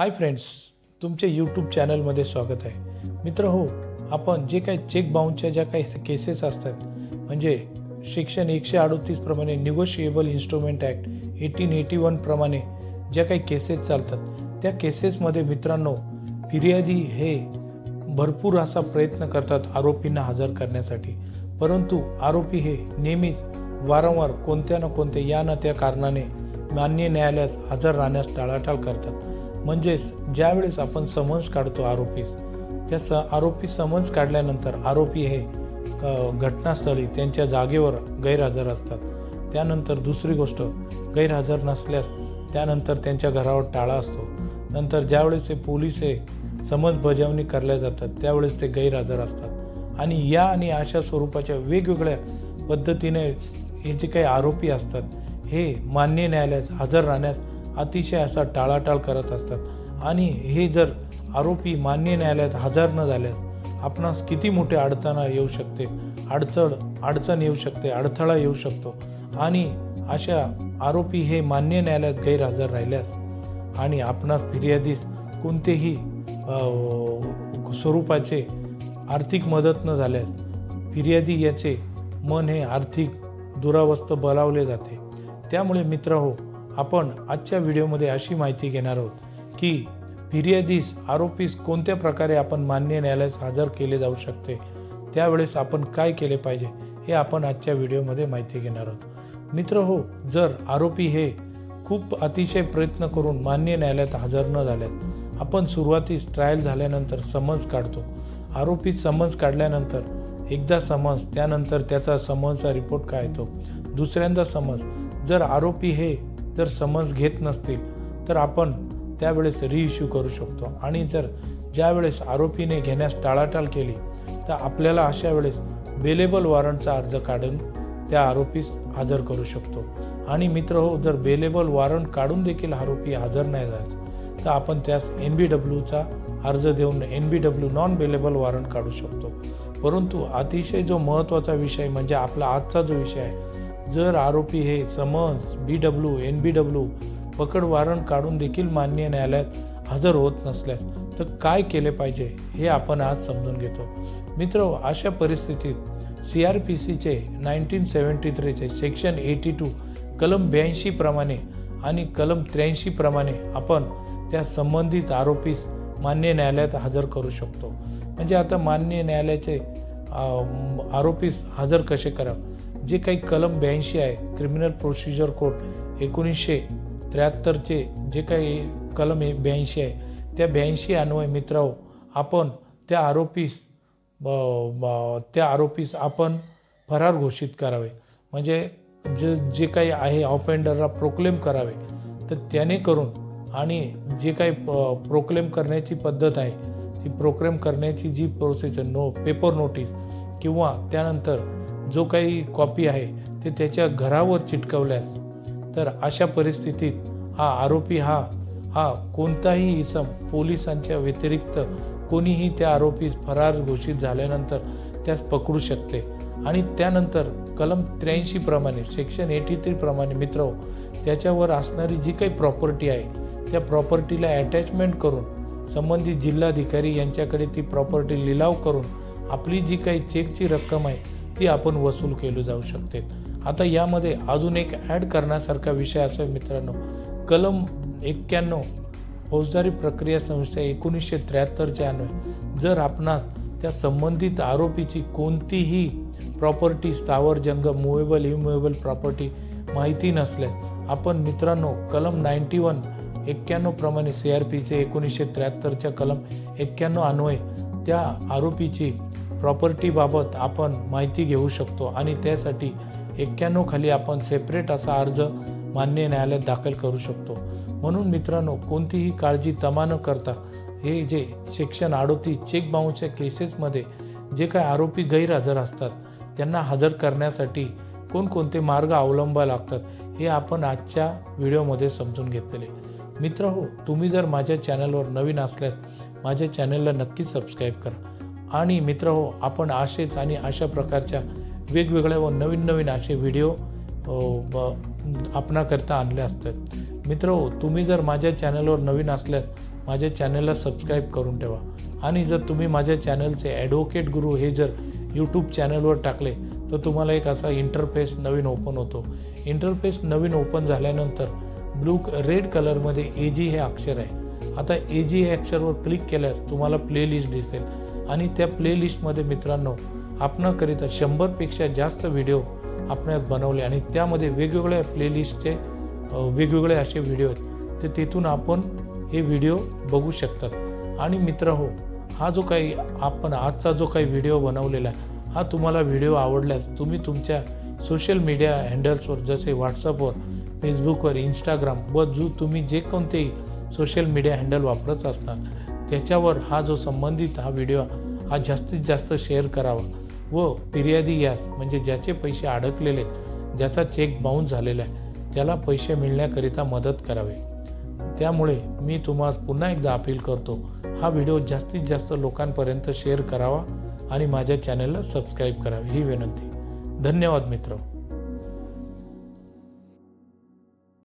Hi friends, तुमचे YouTube चॅनलमध्ये स्वागत आहे। मित्र हो, आपण जे काही चेक बाउन्सच्या ज्या काही केसेस असतात, म्हणजे सेक्शन 138 प्रमाणे निगोशिएबल इन्स्ट्रुमेंट ॲक्ट 1881 प्रमाणे ज्या काही केसेस चालतात, त्या केसेसमध्ये मित्रांनो फिर्यादी हे भरपूर असा प्रयत्न करतात आरोपींना हजर करण्यासाठी, परंतु आरोपी हे नेहमीच वारंवार कोणत्या ना कोणत्या या ना त्या कारणाने मान्य न्यायालयात हजर राहण्यास टाळाटाळ करतात। म्हणजेच ज्यावेळेस आपण समन्स काढतो आरोपीस, त्या आरोपी समन्स काढल्यानंतर आरोपी हे घटनास्थळी त्यांच्या जागेवर गैरहजर असतात। त्यानंतर दुसरी गोष्ट, गैरहजर नसल्यास त्यानंतर त्यांच्या घरावर टाळा असतो। नंतर ज्यावेळेस हे पोलीस हे समन्स बजावणी करल्या जातात त्यावेळेस ते गैरहजर असतात। आणि या आणि अशा स्वरूपाच्या वेगवेगळ्या पद्धतीने हे जे काही आरोपी असतात हे मान्य न्यायालयात हजर राहण्यास अतिशय असा टाळाटाळ करत असतात। आणि हे जर आरोपी मान्य न्यायालयात हजर न झाल्यास आपणास किती मोठे अडचण येऊ शकते, अडचण येऊ शकते, अडथळा येऊ शकतो। आणि अशा आरोपी हे मान्य न्यायालयात गैरहजर राहिल्यास आणि आपणास फिर्यादीस कोणतेही स्वरूपाचे आर्थिक मदत न झाल्यास फिर्यादी याचे मन हे आर्थिक दुरावस्थ बळावले जाते। त्यामुळे मित्रहो, आपण आजच्या व्हिडिओमध्ये अशी माहिती घेणार आहोत की फिर्यादीस आरोपीस कोणत्या प्रकारे आपण मान्य न्यायालयात हजर केले जाऊ शकते, त्यावेळेस आपण काय केले पाहिजे हे आपण आजच्या व्हिडिओमध्ये माहिती घेणार आहोत। मित्रहो, जर आरोपी हे खूप अतिशय प्रयत्न करून मान्य न्यायालयात हजर न झाल्यास आपण सुरुवातीस ट्रायल झाल्यानंतर समन्स काढतो। आरोपी समन्स काढल्यानंतर एकदा समन्स, त्यानंतर त्याचा समन्सचा रिपोर्ट काय येतो, दुसऱ्यांदा समन्स। जर आरोपी हे जर समन्स घेत नसतील तर आपण त्यावेळेस रिइश्यू करू शकतो। आणि जर ज्यावेळेस आरोपीने घेण्यास टाळाटाळ केली तर आपल्याला अशा वेळेस बेलेबल वॉरंटचा अर्ज काढून त्या आरोपीस हजर करू शकतो। आणि मित्रहो, जर बेलेबल वॉरंट काढून देखील आरोपी हजर नाही झाला तर आपण त्यास NBWचा अर्ज देऊन NBW नॉन बेलेबल वॉरंट काढू शकतो। परंतु अतिशय जो महत्त्वाचा विषय म्हणजे आपला आजचा जो विषय आहे, जर आरोपी हे समन्स, BW, NBW पकड वॉरंट काढून देखील मान्य न्यायालयात हजर होत नसल्यास तर काय केले पाहिजे हे आपण आज समजून घेतो। मित्र, अशा परिस्थितीत CRPCचे 1973चे सेक्शन 82 कलम 82 प्रमाणे आणि कलम 83 प्रमाणे आपण त्या संबंधित आरोपीस मान्य न्यायालयात हजर करू शकतो। म्हणजे आता मान्य न्यायालयाचे आरोपीस हजर कसे करावे, जे काही कलम 82 आहे, क्रिमिनल प्रोसिजर कोड 1973चे जे काही कलम 82 आहे, त्या 82 अन्वये मित्रांनो आपण त्या आरोपीस आपण फरार घोषित करावे। म्हणजे जे काही आहे ऑफेंडरला प्रोक्लेम करावे। तर त्याने करून आणि जे काही प्रोक्लेम करण्याची पद्धत आहे, ती प्रोक्लेम करण्याची जी प्रोसिजर पेपर नोटीस किंवा त्यानंतर जो काही कॉपी आहे ते त्याच्या घरावर चिटकवल्यास तर अशा परिस्थितीत हा आरोपी हा कोणताही इसम पोलिसांच्या व्यतिरिक्त कोणीही त्या आरोपीस फरार घोषित झाल्यानंतर त्यास पकडू शकते। आणि त्यानंतर कलम 83 प्रमाणे सेक्शन 83 प्रमाणे मित्र त्याच्यावर असणारी जी काही प्रॉपर्टी आहे त्या प्रॉपर्टीला अटॅचमेंट करून संबंधित जिल्हाधिकारी यांच्याकडे ती प्रॉपर्टी लिलाव करून आपली जी काही चेकची रक्कम आहे ती आपण वसूल केली जाऊ शकते। आता यामध्ये अजून एक ॲड करण्यासारखा विषय असा मित्रांनो, कलम 91 फौजदारी प्रक्रिया संहिता 1973च्या अन्वये जर आपणास त्या संबंधित आरोपीची कोणतीही प्रॉपर्टी, स्थावर जंगम, मूवेबल इमूवेबल प्रॉपर्टी माहिती नसल्यास आपण मित्रांनो कलम 91 प्रमाणे CRPC 1973च्या कलम 91 अन्वये त्या आरोपीची प्रॉपर्टीबाबत आपण माहिती घेऊ शकतो। आणि त्यासाठी 91 खाली आपण सेपरेट असा अर्ज मान्य न्यायालयात दाखल करू शकतो। म्हणून मित्रांनो, कोणतीही काळजी तमा न करता हे जे सेक्शन 38 चेक बाउन्सच्या केसेसमध्ये जे काही आरोपी गैरहजर असतात त्यांना हजर करण्यासाठी कोणकोणते मार्ग अवलंबावे लागतात हे आपण आजच्या व्हिडिओमध्ये समजून घेतलेले। मित्रहो, तुम्ही जर माझ्या चॅनलवर नवीन असल्यास माझ्या चॅनलला नक्की सबस्क्राईब करा। आणि मित्रहो, आपण असेच आणि अशा प्रकारच्या वेगवेगळ्या व नवीन असे व्हिडिओ आपणाकरता आणले असतात। मित्रहो, तुम्ही जर माझ्या चॅनलवर नवीन असल्यास माझ्या चॅनलला सबस्क्राईब करून ठेवा। आणि जर तुम्ही माझ्या चॅनलचे ॲडव्होकेट गुरु हे जर यूट्यूब चॅनलवर टाकले तर तुम्हाला एक असा इंटरफेस नवीन ओपन होतो। इंटरफेस नवीन ओपन झाल्यानंतर रेड कलरमध्ये AG हे अक्षर आहे। आता AG हे अक्षरवर क्लिक केल्यास तुम्हाला प्लेलिस्ट दिसेल आणि त्या प्लेलिस्टमध्ये मित्रांनो आपणाकरिता 100पेक्षा जास्त व्हिडिओ आपणास बनवले आणि त्यामध्ये वेगवेगळ्या प्लेलिस्टचे वेगवेगळे असे व्हिडिओ आहेत, तर तिथून आपण हे व्हिडिओ बघू शकतात। आणि मित्र हो, हा जो काही आपण आजचा जो काही व्हिडिओ बनवलेला आहे हा तुम्हाला व्हिडिओ आवडल्यास तुम्ही तुमच्या सोशल मीडिया हँडल्सवर जसे व्हॉट्सअपवर, फेसबुकवर, इंस्टाग्राम व तुम्ही जे कोणतेही सोशल मीडिया हँडल वापरत असणार त्याच्यावर हा जो संबंधित हा व्हिडिओ हा जास्तीत जास्त शेअर करावा व फिर्यादी यास म्हणजे ज्याचे पैसे अडकलेले, ज्याचा चेक बाउन्स झालेला आहे त्याला पैसे मिळण्याकरिता मदत करावे। त्यामुळे मी तुम्हाला पुन्हा एकदा अपील करतो, हा व्हिडिओ जास्तीत जास्त लोकांपर्यंत शेअर करावा आणि माझ्या चॅनलला सबस्क्राईब करावे ही विनंती। धन्यवाद मित्र।